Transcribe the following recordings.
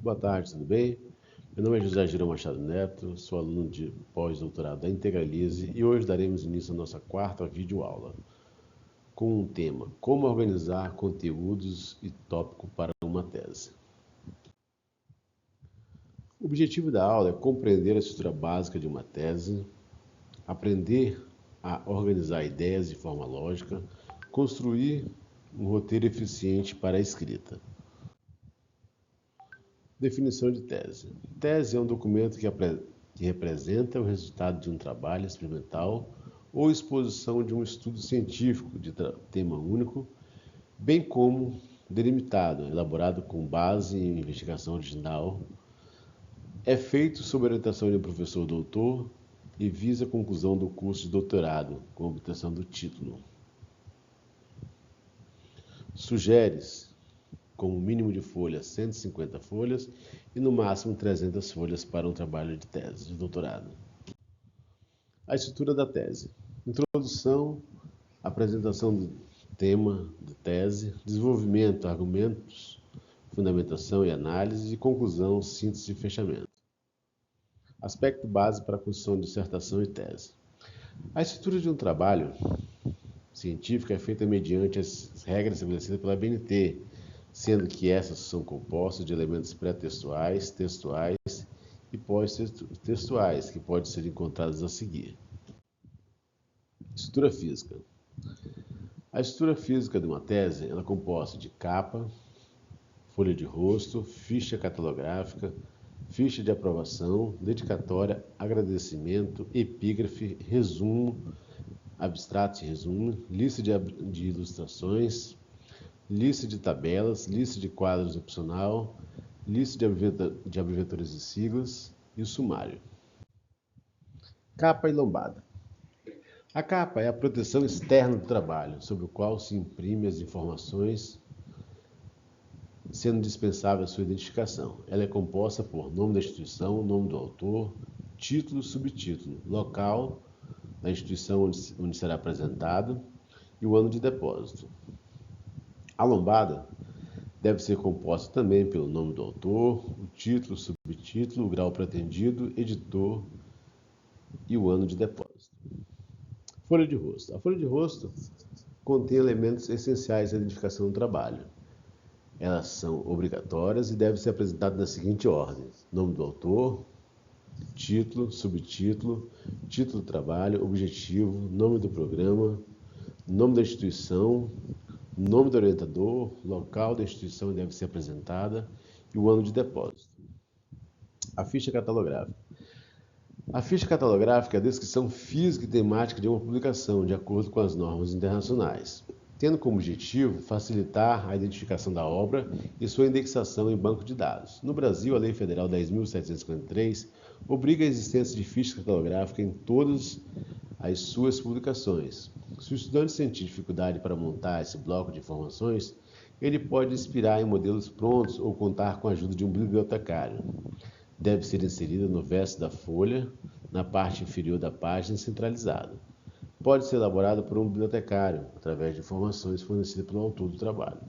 Boa tarde, tudo bem? Meu nome é José Girão Machado Neto, sou aluno de pós-doutorado da Integralize e hoje daremos início à nossa quarta videoaula com um tema: como organizar conteúdos e tópico para uma tese. O objetivo da aula é compreender a estrutura básica de uma tese, aprender a organizar ideias de forma lógica, construir um roteiro eficiente para a escrita. Definição de tese. Tese é um documento que representa o resultado de um trabalho experimental ou exposição de um estudo científico de tema único, bem como delimitado, elaborado com base em investigação original, é feito sob orientação de um professor doutor e visa a conclusão do curso de doutorado, com a obtenção do título. Sugere-se como mínimo de folhas 150 folhas e no máximo 300 folhas para um trabalho de tese de doutorado. A estrutura da tese: introdução, apresentação do tema de tese, desenvolvimento, argumentos, fundamentação e análise, e conclusão, síntese e fechamento. Aspecto base para a construção de dissertação e tese. A estrutura de um trabalho científico é feita mediante as regras estabelecidas pela ABNT, sendo que essas são compostas de elementos pré-textuais, textuais e pós-textuais, que podem ser encontrados a seguir. Estrutura física. A estrutura física de uma tese é composta de capa, folha de rosto, ficha catalográfica, ficha de aprovação, dedicatória, agradecimento, epígrafe, resumo, abstrato e resumo, lista de ilustrações, lista de tabelas, lista de quadros opcional, lista de abreviaturas e siglas e o sumário. Capa e lombada. A capa é a proteção externa do trabalho, sobre o qual se imprime as informações, sendo dispensável a sua identificação. Ela é composta por nome da instituição, nome do autor, título, subtítulo, local da instituição onde será apresentado e o ano de depósito. A lombada deve ser composta também pelo nome do autor, o título, subtítulo, o grau pretendido, editor e o ano de depósito. Folha de rosto. A folha de rosto contém elementos essenciais da identificação do trabalho. Elas são obrigatórias e devem ser apresentadas na seguinte ordem: nome do autor, título, subtítulo, título do trabalho, objetivo, nome do programa, nome da instituição, nome do orientador, local da instituição que deve ser apresentada e o ano de depósito. A ficha catalográfica. A ficha catalográfica é a descrição física e temática de uma publicação, de acordo com as normas internacionais, tendo como objetivo facilitar a identificação da obra e sua indexação em banco de dados. No Brasil, a Lei Federal 10.753 obriga a existência de ficha catalográfica em todas as suas publicações. Se o estudante sentir dificuldade para montar esse bloco de informações, ele pode inspirar em modelos prontos ou contar com a ajuda de um bibliotecário. Deve ser inserida no verso da folha, na parte inferior da página centralizada. Pode ser elaborada por um bibliotecário, através de informações fornecidas pelo autor do trabalho.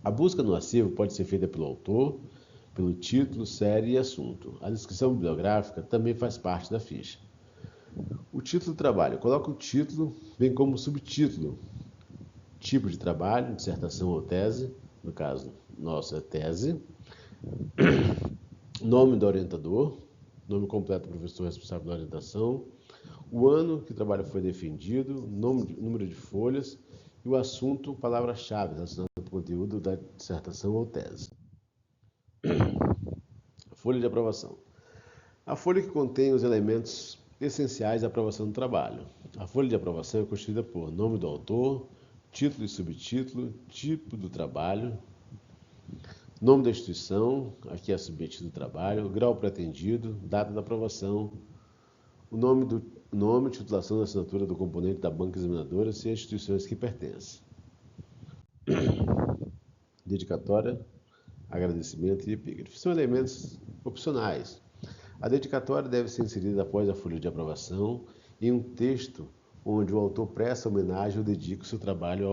A busca no arquivo pode ser feita pelo autor, pelo título, série e assunto. A descrição bibliográfica também faz parte da ficha. O título do trabalho. Coloca o título, bem como o subtítulo. Tipo de trabalho, dissertação ou tese. No caso, nosso é tese. Nome do orientador. Nome completo do professor responsável pela orientação. O ano que o trabalho foi defendido. Número de folhas. E o assunto, palavra-chave relacionada ao conteúdo da dissertação ou tese. Folha de aprovação. A folha que contém os elementos essenciais da aprovação do trabalho. A folha de aprovação é constituída por nome do autor, título e subtítulo, tipo do trabalho, nome da instituição, aqui é submetido do trabalho, grau pretendido, data da aprovação, o nome, titulação da assinatura do componente da banca examinadora e as instituições que pertencem. Dedicatória, agradecimento e epígrafe. São elementos opcionais. A dedicatória deve ser inserida após a folha de aprovação em um texto onde o autor presta homenagem ou dedica o seu trabalho a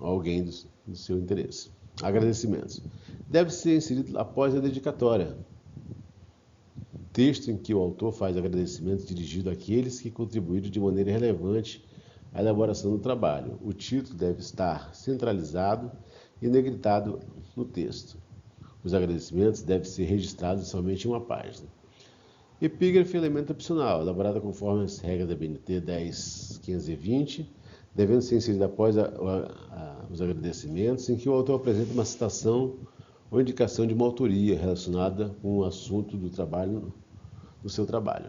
alguém do seu interesse. Agradecimentos. Deve ser inserido após a dedicatória. Texto em que o autor faz agradecimentos dirigidos àqueles que contribuíram de maneira relevante à elaboração do trabalho. O título deve estar centralizado e negritado no texto. Os agradecimentos devem ser registrados somente em uma página. Epígrafe é elemento opcional, elaborada conforme as regras da BNT 10.520, devendo ser inserida após os agradecimentos, em que o autor apresenta uma citação ou indicação de uma autoria relacionada com o assunto do seu trabalho.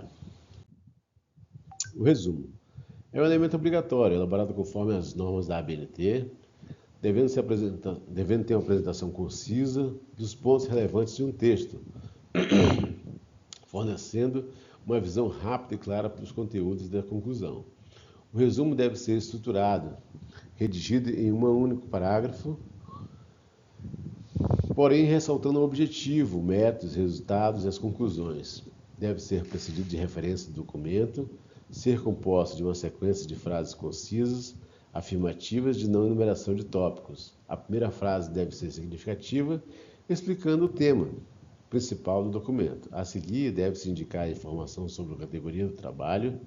O resumo é um elemento obrigatório, elaborado conforme as normas da ABNT, devendo ter uma apresentação concisa dos pontos relevantes de um texto, fornecendo uma visão rápida e clara dos conteúdos da conclusão. O resumo deve ser estruturado, redigido em um único parágrafo, porém ressaltando o objetivo, métodos, resultados e as conclusões. Deve ser precedido de referência do documento, ser composto de uma sequência de frases concisas, afirmativas de não enumeração de tópicos. A primeira frase deve ser significativa, explicando o tema principal do documento. A seguir, deve-se indicar a informação sobre a categoria do trabalho,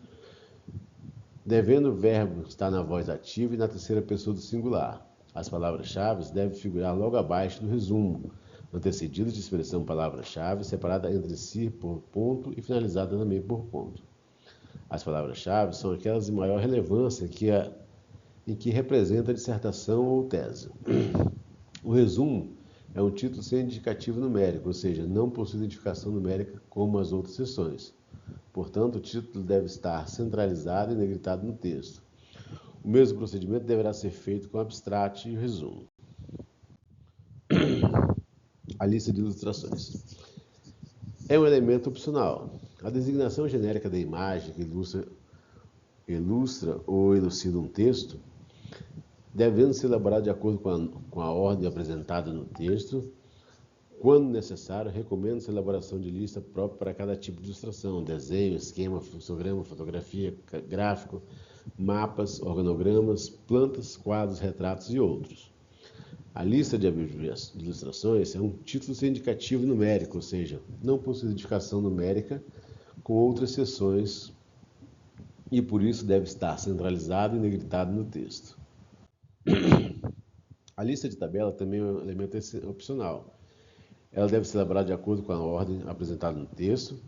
devendo o verbo estar na voz ativa e na terceira pessoa do singular. As palavras-chave devem figurar logo abaixo do resumo, antecedidas de expressão palavra-chave, separada entre si por ponto e finalizada também por ponto. As palavras-chave são aquelas de maior relevância em que representa a dissertação ou tese. O resumo é um título sem indicativo numérico, ou seja, não possui identificação numérica como as outras seções. Portanto, o título deve estar centralizado e negritado no texto. O mesmo procedimento deverá ser feito com o abstract e o resumo. A lista de ilustrações é um elemento opcional. A designação genérica da imagem que ilustra ou elucida um texto, devendo ser elaborada de acordo com a ordem apresentada no texto. Quando necessário, recomenda-se a elaboração de lista própria para cada tipo de ilustração: desenho, esquema, fluxograma, fotografia, gráfico, mapas, organogramas, plantas, quadros, retratos e outros. A lista de ilustrações é um título sem indicativo numérico, ou seja, não possui identificação numérica com outras seções e por isso deve estar centralizado e negritado no texto. A lista de tabela também é um elemento opcional. Ela deve ser elaborada de acordo com a ordem apresentada no texto,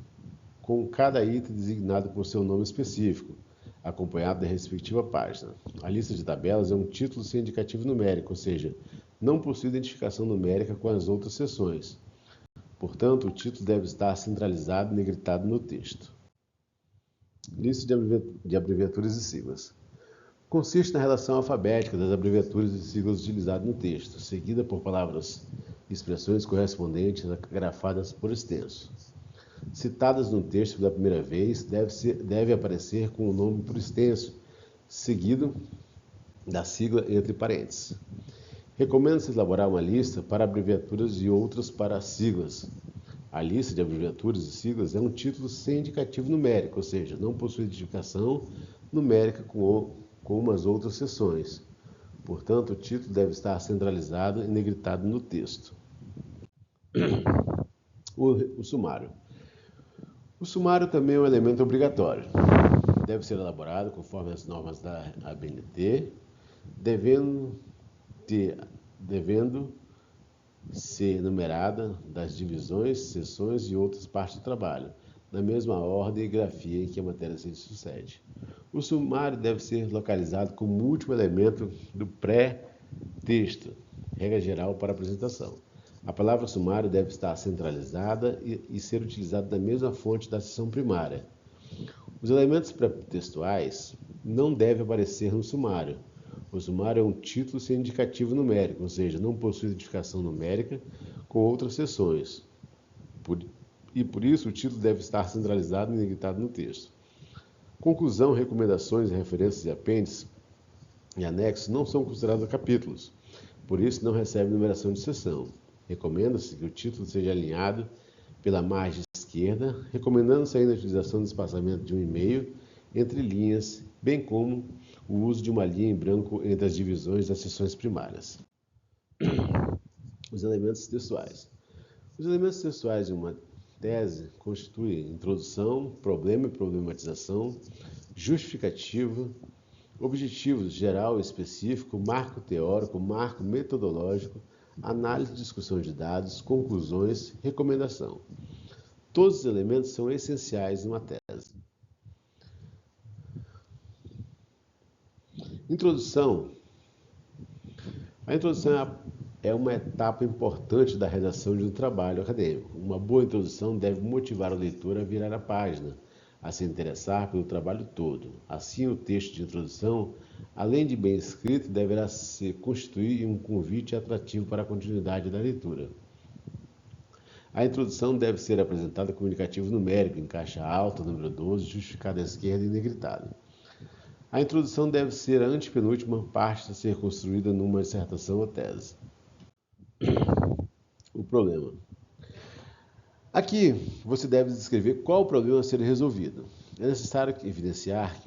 com cada item designado por seu nome específico, acompanhado da respectiva página. A lista de tabelas é um título sem indicativo numérico, ou seja, não possui identificação numérica com as outras seções. Portanto, o título deve estar centralizado e negritado no texto. Lista de abreviaturas e siglas. Consiste na relação alfabética das abreviaturas e siglas utilizadas no texto, seguida por palavras e expressões correspondentes grafadas por extenso. Citadas no texto pela primeira vez, deve aparecer com o nome por extenso, seguido da sigla entre parênteses. Recomenda-se elaborar uma lista para abreviaturas e outras para siglas. A lista de abreviaturas e siglas é um título sem indicativo numérico, ou seja, não possui identificação numérica como as outras seções. Portanto, o título deve estar centralizado e negritado no texto. O sumário. O sumário também é um elemento obrigatório. Deve ser elaborado conforme as normas da ABNT, devendo ser numerada das divisões, seções e outras partes do trabalho, na mesma ordem e grafia em que a matéria se sucede. O sumário deve ser localizado como último elemento do pré-texto, regra geral para apresentação. A palavra sumário deve estar centralizada e ser utilizada da mesma fonte da seção primária. Os elementos pré-textuais não devem aparecer no sumário. O sumário é um título sem indicativo numérico, ou seja, não possui identificação numérica com outras seções. Por isso, o título deve estar centralizado e negritado no texto. Conclusão, recomendações, referências e apêndices e anexos não são considerados capítulos, por isso não recebe numeração de seção. Recomenda-se que o título seja alinhado pela margem esquerda, recomendando-se ainda a utilização do espaçamento de 1,5 entre linhas, bem como o uso de uma linha em branco entre as divisões das seções primárias. Os elementos textuais. Os elementos textuais de uma tese constituem introdução, problema e problematização, justificativa, objetivos geral e específico, marco teórico, marco metodológico, análise e discussão de dados, conclusões, recomendação. Todos os elementos são essenciais em uma tese. Introdução. A introdução é uma etapa importante da redação de um trabalho acadêmico. Uma boa introdução deve motivar o leitor a virar a página, a se interessar pelo trabalho todo. Assim, o texto de introdução, além de bem escrito, deverá se constituir um convite atrativo para a continuidade da leitura. A introdução deve ser apresentada como indicativo numérico, em caixa alta, número 12, justificado à esquerda e negritado. A introdução deve ser a antepenúltima parte a ser construída numa dissertação ou tese. O problema. Aqui você deve descrever qual o problema a ser resolvido. É necessário evidenciar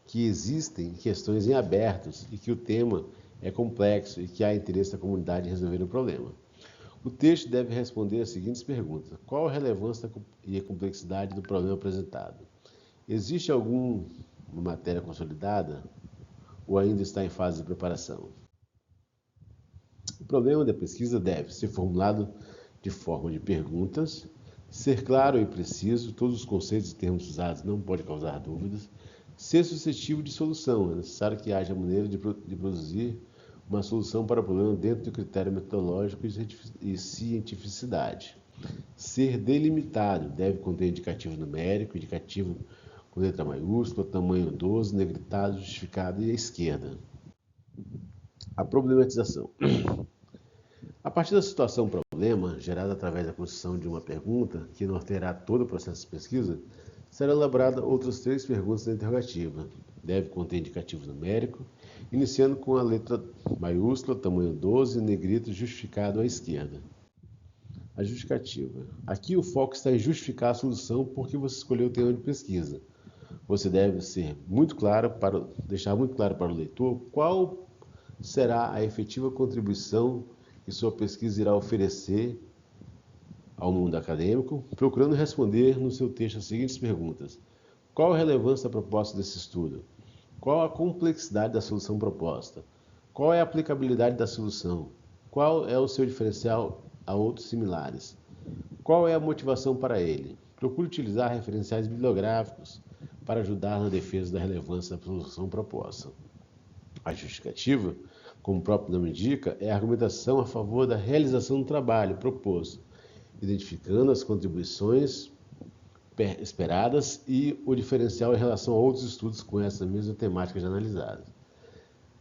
que existem questões em abertos e que o tema é complexo e que há interesse da comunidade em resolver o problema. O texto deve responder as seguintes perguntas: qual a relevância e a complexidade do problema apresentado? Existe alguma matéria consolidada ou ainda está em fase de preparação? O problema da pesquisa deve ser formulado de forma de perguntas, ser claro e preciso, todos os conceitos e termos usados não podem causar dúvidas, ser suscetível de solução. É necessário que haja maneira de produzir uma solução para o problema dentro do critério metodológico e cientificidade. Ser delimitado, deve conter indicativo numérico, indicativo com letra maiúscula, tamanho 12, negritado, justificado e à esquerda. A problematização. A partir da situação problema, gerada através da construção de uma pergunta, que norteará todo o processo de pesquisa, será elaborada outras 3 perguntas da interrogativa. Deve conter indicativo numérico, iniciando com a letra maiúscula, tamanho 12, negrito, justificado à esquerda. A justificativa. Aqui o foco está em justificar a solução porque você escolheu o tema de pesquisa. Você deve deixar muito claro para o leitor qual será a efetiva contribuição que sua pesquisa irá oferecer ao mundo acadêmico, procurando responder no seu texto as seguintes perguntas: qual a relevância da proposta desse estudo? Qual a complexidade da solução proposta? Qual é a aplicabilidade da solução? Qual é o seu diferencial a outros similares? Qual é a motivação para ele? Procure utilizar referenciais bibliográficos para ajudar na defesa da relevância da solução proposta. A justificativa, como o próprio nome indica, é a argumentação a favor da realização do trabalho proposto, identificando as contribuições esperadas e o diferencial em relação a outros estudos com essa mesma temática já analisada.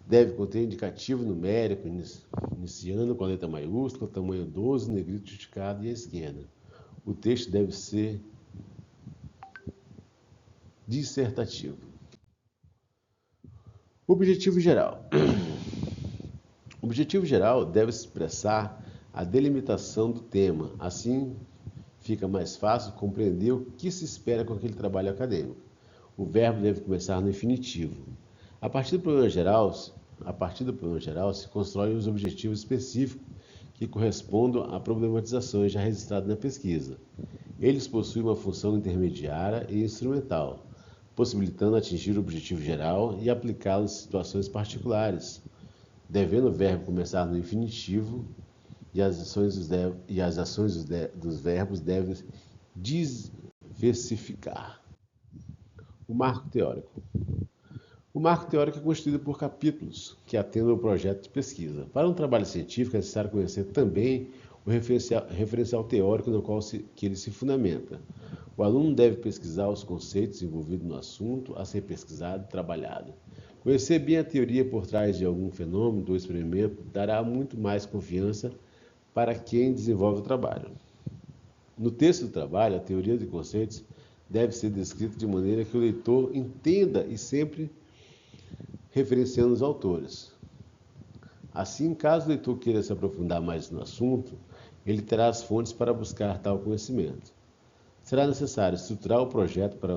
Deve conter indicativo numérico, iniciando com a letra maiúscula, tamanho 12, negrito justificado e à esquerda. O texto deve ser dissertativo. Objetivo geral. O objetivo geral deve expressar a delimitação do tema, assim fica mais fácil compreender o que se espera com aquele trabalho acadêmico. O verbo deve começar no infinitivo. A partir do problema geral se constroem os objetivos específicos que correspondam à problematização já registrada na pesquisa. Eles possuem uma função intermediária e instrumental, possibilitando atingir o objetivo geral e aplicá-lo em situações particulares, devendo o verbo começar no infinitivo e as ações dos verbos devem diversificar. O marco teórico. O marco teórico é constituído por capítulos que atendam ao projeto de pesquisa. Para um trabalho científico é necessário conhecer também o referencial teórico no qual ele se fundamenta. O aluno deve pesquisar os conceitos envolvidos no assunto a ser pesquisado e trabalhado. Conhecer bem a teoria por trás de algum fenômeno ou experimento dará muito mais confiança para quem desenvolve o trabalho. No texto do trabalho, a teoria de conceitos deve ser descrita de maneira que o leitor entenda e sempre referenciando os autores. Assim, caso o leitor queira se aprofundar mais no assunto, ele terá as fontes para buscar tal conhecimento. Será necessário estruturar o projeto para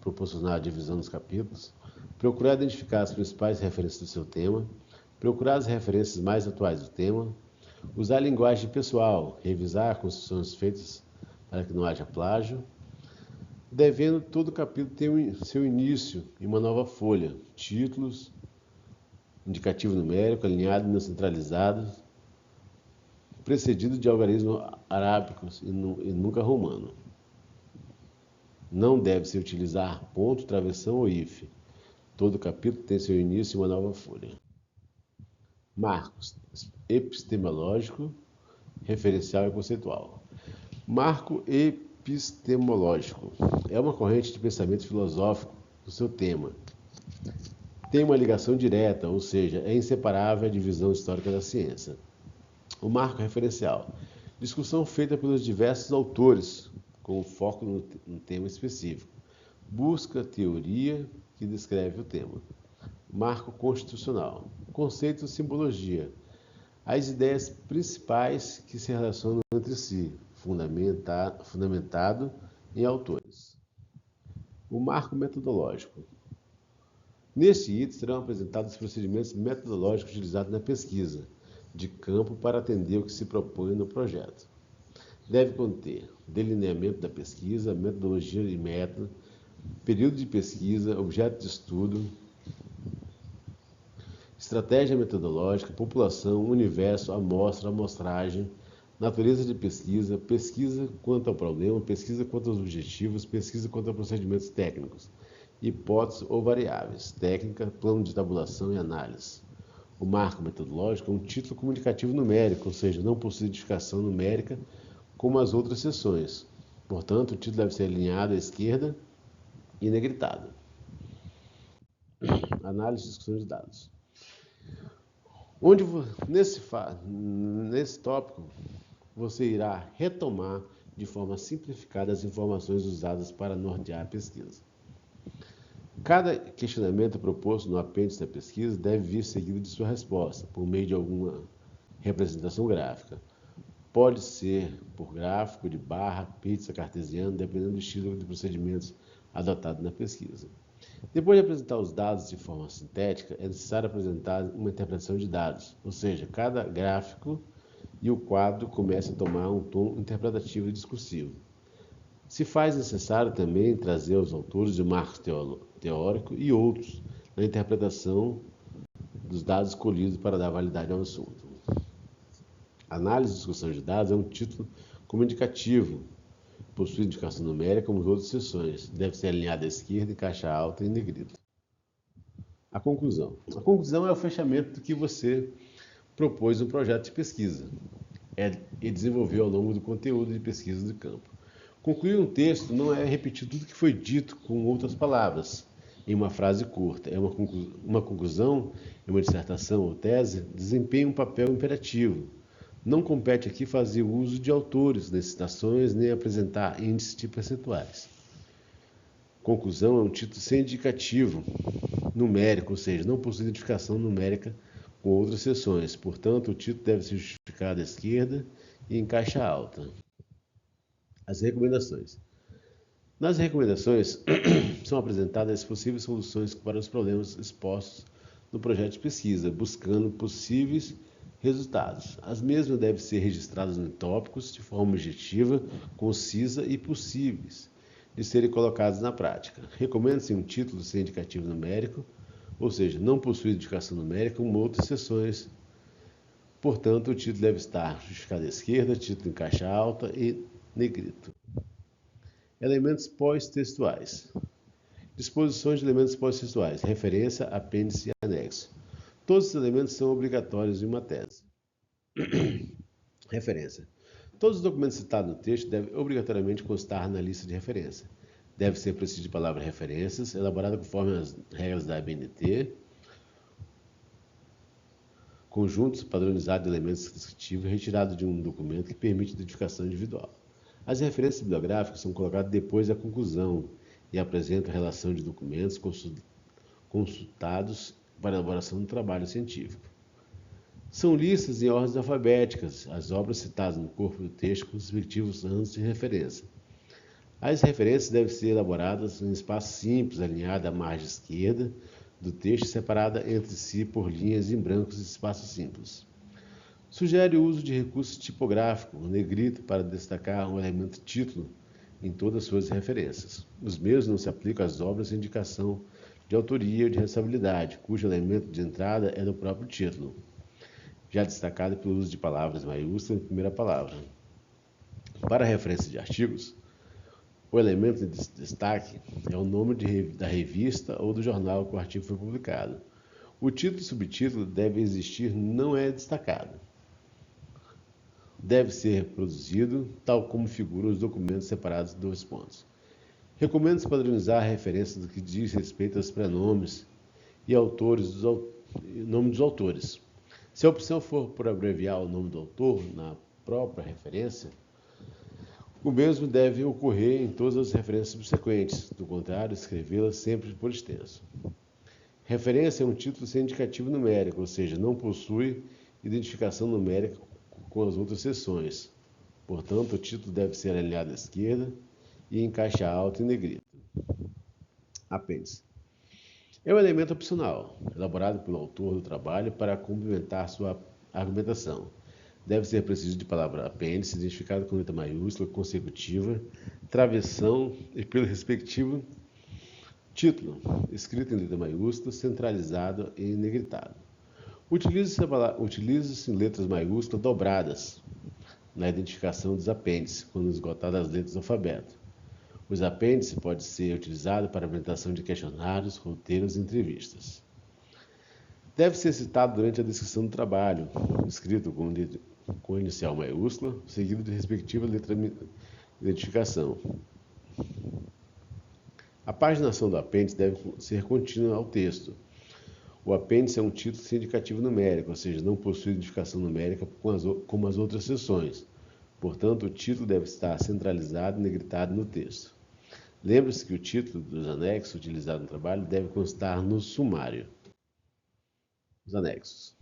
proporcionar a divisão dos capítulos, procurar identificar as principais referências do seu tema, procurar as referências mais atuais do tema, Usar linguagem pessoal, revisar construções feitas para que não haja plágio, devendo todo capítulo ter seu início em uma nova folha, títulos, indicativo numérico, alinhado e centralizado, precedido de algarismos arábicos e nunca romano. Não deve-se utilizar ponto, travessão ou hífen. Todo capítulo tem seu início em uma nova folha. Marcos epistemológico, referencial e conceitual. Marco epistemológico é uma corrente de pensamento filosófico do seu tema. Tem uma ligação direta, ou seja, é inseparável da divisão histórica da ciência. O marco referencial. Discussão feita pelos diversos autores, com foco no tema específico. Busca teoria que descreve o tema. Marco constitucional. Conceito simbologia. As ideias principais que se relacionam entre si, fundamentado em autores. O marco metodológico. Neste item serão apresentados os procedimentos metodológicos utilizados na pesquisa de campo para atender o que se propõe no projeto. Deve conter delineamento da pesquisa, metodologia e método, período de pesquisa, objeto de estudo, estratégia metodológica, população, universo, amostra, amostragem, natureza de pesquisa, pesquisa quanto ao problema, pesquisa quanto aos objetivos, pesquisa quanto a procedimentos técnicos, hipóteses ou variáveis, técnica, plano de tabulação e análise. O marco metodológico é um título comunicativo numérico, ou seja, não possui identificação numérica como as outras seções. Portanto, o título deve ser alinhado à esquerda e negritado. Análise e discussão de dados. Nesse tópico, você irá retomar de forma simplificada as informações usadas para nortear a pesquisa. Cada questionamento proposto no apêndice da pesquisa deve vir seguido de sua resposta, por meio de alguma representação gráfica. Pode ser por gráfico, de barra, pizza, cartesiano, dependendo do estilo de procedimentos adotado na pesquisa. Depois de apresentar os dados de forma sintética, é necessário apresentar uma interpretação de dados, ou seja, cada gráfico e o quadro começa a tomar um tom interpretativo e discursivo. Se faz necessário também trazer os autores de marco teórico e outros na interpretação dos dados escolhidos para dar validade ao assunto. Análise e discussão de dados é um título comunicativo, possui indicação numérica como as outras seções, deve ser alinhado à esquerda em caixa alta e em negrito. A conclusão. A conclusão é o fechamento do que você propôs no projeto de pesquisa e desenvolveu ao longo do conteúdo de pesquisa de campo. Concluir um texto não é repetir tudo que foi dito com outras palavras, em uma frase curta. Uma conclusão, em uma dissertação ou tese, desempenha um papel imperativo. Não compete aqui fazer uso de autores nas citações, nem apresentar índices de percentuais. Conclusão é um título sem indicativo numérico, ou seja, não possui identificação numérica com outras seções. Portanto, o título deve ser justificado à esquerda e em caixa alta. As recomendações. Nas recomendações, são apresentadas as possíveis soluções para os problemas expostos no projeto de pesquisa, buscando possíveis resultados. As mesmas devem ser registradas em tópicos de forma objetiva, concisa e possíveis de serem colocadas na prática. Recomenda-se um título sem indicativo numérico, ou seja, não possui indicação numérica como outras seções. Portanto, o título deve estar justificado à esquerda, título em caixa alta e negrito. Elementos pós-textuais. Disposições de elementos pós-textuais. Referência, apêndice e anexo. Todos os elementos são obrigatórios em uma tese. Referência. Todos os documentos citados no texto devem obrigatoriamente constar na lista de referência. Deve ser precedido de palavra referências, elaborada conforme as regras da ABNT, conjuntos padronizados de elementos descritivos retirados de um documento que permite identificação individual. As referências bibliográficas são colocadas depois da conclusão e apresentam a relação de documentos consultados para a elaboração do trabalho científico. São listas em ordens alfabéticas as obras citadas no corpo do texto com os respectivos anos de referência. As referências devem ser elaboradas em espaço simples, alinhado à margem esquerda do texto, separada entre si por linhas em brancos e espaços simples. Sugere o uso de recurso tipográfico, o negrito, para destacar um elemento título em todas as suas referências. Os mesmos não se aplicam às obras de indicação de autoria ou de responsabilidade, cujo elemento de entrada é do próprio título, já destacado pelo uso de palavras maiúsculas na primeira palavra. Para referência de artigos, o elemento de destaque é o nome da revista ou do jornal que o artigo foi publicado. O título e subtítulo devem existir, não é destacado. Deve ser produzido, tal como figuram os documentos separados de 2 pontos. Recomendo-se padronizar a referência do que diz respeito aos prenomes e autores nome dos autores. Se a opção for por abreviar o nome do autor na própria referência, o mesmo deve ocorrer em todas as referências subsequentes, do contrário, escrevê-la sempre por extenso. Referência é um título sem indicativo numérico, ou seja, não possui identificação numérica com as outras seções. Portanto, o título deve ser alinhado à esquerda e em caixa alta e negrito. Apêndice. É um elemento opcional, elaborado pelo autor do trabalho para complementar sua argumentação. Deve ser precedido de palavra apêndice, identificado com letra maiúscula, consecutiva, travessão e pelo respectivo título, escrito em letra maiúscula, centralizado e negritado. Utiliza-se letras maiúsculas dobradas na identificação dos apêndices, quando esgotadas as letras do alfabeto. Os apêndices podem ser utilizados para a apresentação de questionários, roteiros e entrevistas. Deve ser citado durante a descrição do trabalho, escrito com inicial maiúscula, seguido de respectiva letra de identificação. A paginação do apêndice deve ser contínua ao texto. O apêndice é um título sem indicativo numérico, ou seja, não possui identificação numérica como as outras seções. Portanto, o título deve estar centralizado e negritado no texto. Lembre-se que o título dos anexos utilizado no trabalho deve constar no sumário. Os anexos.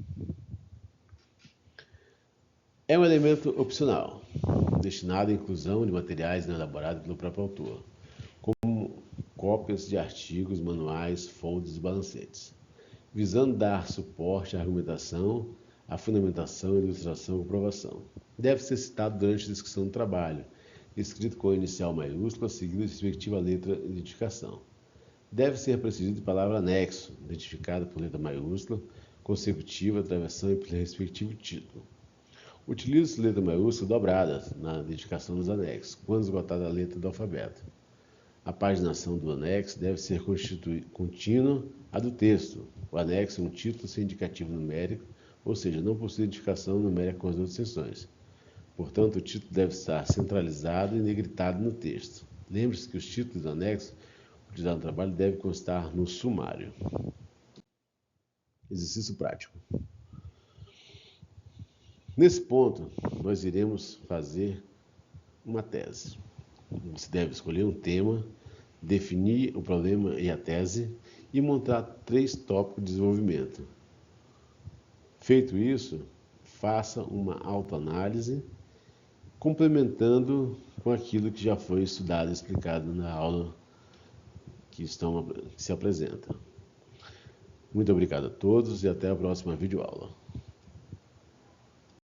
É um elemento opcional, destinado à inclusão de materiais não elaborados pelo próprio autor, como cópias de artigos, manuais, folders e balancetes, visando dar suporte à argumentação, à fundamentação, ilustração e comprovação. Deve ser citado durante a descrição do trabalho, escrito com a inicial maiúscula, seguido de respectiva letra de identificação. Deve ser precedido de palavra anexo, identificada por letra maiúscula, consecutiva, travessão e pelo respectivo título. Utiliza-se letra maiúscula dobrada na identificação dos anexos, quando esgotada a letra do alfabeto. A paginação do anexo deve ser contínua à do texto. O anexo é um título sem indicativo numérico, ou seja, não possui identificação numérica com as outras seções. Portanto, o título deve estar centralizado e negritado no texto. Lembre-se que os títulos do anexo utilizados no trabalho devem constar no sumário. Exercício prático. Nesse ponto, nós iremos fazer uma tese. Você deve escolher um tema, definir o problema e a tese e montar 3 tópicos de desenvolvimento. Feito isso, faça uma autoanálise, complementando com aquilo que já foi estudado e explicado na aula que se apresenta. Muito obrigado a todos e até a próxima videoaula.